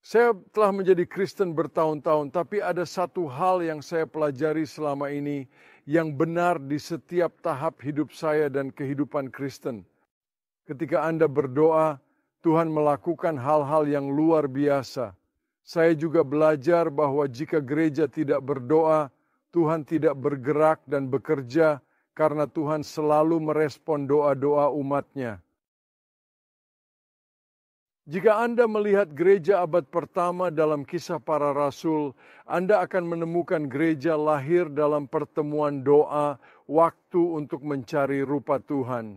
Saya telah menjadi Kristen bertahun-tahun, tapi ada satu hal yang saya pelajari selama ini yang benar di setiap tahap hidup saya dan kehidupan Kristen. Ketika Anda berdoa, Tuhan melakukan hal-hal yang luar biasa. Saya juga belajar bahwa jika gereja tidak berdoa, Tuhan tidak bergerak dan bekerja karena Tuhan selalu merespon doa-doa umat-Nya. Jika Anda melihat gereja abad pertama dalam Kisah Para Rasul, Anda akan menemukan gereja lahir dalam pertemuan doa, waktu untuk mencari rupa Tuhan.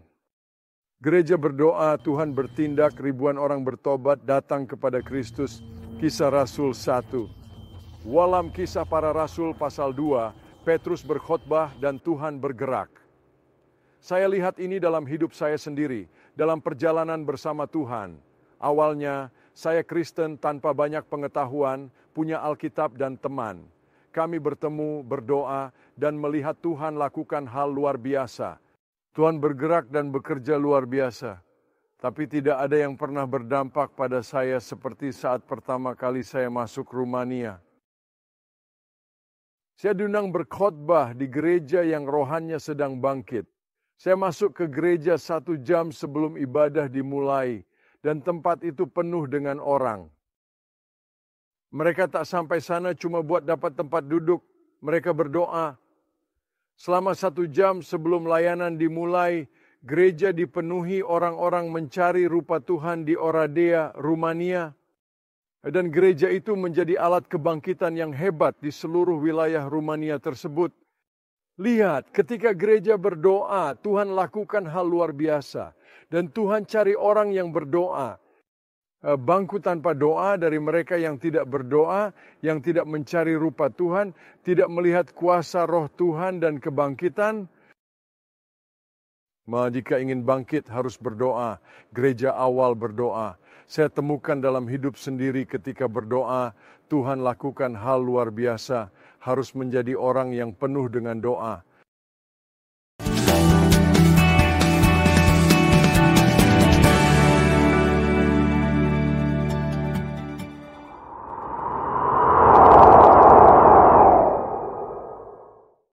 Gereja berdoa, Tuhan bertindak, ribuan orang bertobat, datang kepada Kristus. Kisah Rasul 1. Dalam Kisah Para Rasul pasal 2, Petrus berkhotbah dan Tuhan bergerak. Saya lihat ini dalam hidup saya sendiri, dalam perjalanan bersama Tuhan. Awalnya, saya Kristen tanpa banyak pengetahuan, punya Alkitab dan teman. Kami bertemu, berdoa, dan melihat Tuhan lakukan hal luar biasa. Tuhan bergerak dan bekerja luar biasa. Tapi tidak ada yang pernah berdampak pada saya seperti saat pertama kali saya masuk Rumania. Saya diundang berkhotbah di gereja yang rohannya sedang bangkit. Saya masuk ke gereja 1 jam sebelum ibadah dimulai. Dan tempat itu penuh dengan orang. Mereka tak sampai sana cuma buat dapat tempat duduk. Mereka berdoa. Selama 1 jam sebelum layanan dimulai, gereja dipenuhi orang-orang mencari rupa Tuhan di Oradea, Rumania. Dan gereja itu menjadi alat kebangkitan yang hebat di seluruh wilayah Rumania tersebut. Lihat, ketika gereja berdoa, Tuhan lakukan hal luar biasa. Dan Tuhan cari orang yang berdoa. Bangku tanpa doa dari mereka yang tidak berdoa, yang tidak mencari rupa Tuhan, tidak melihat kuasa roh Tuhan dan kebangkitan. Jika ingin bangkit harus berdoa. Gereja awal berdoa. Saya temukan dalam hidup sendiri ketika berdoa, Tuhan lakukan hal luar biasa. Harus menjadi orang yang penuh dengan doa.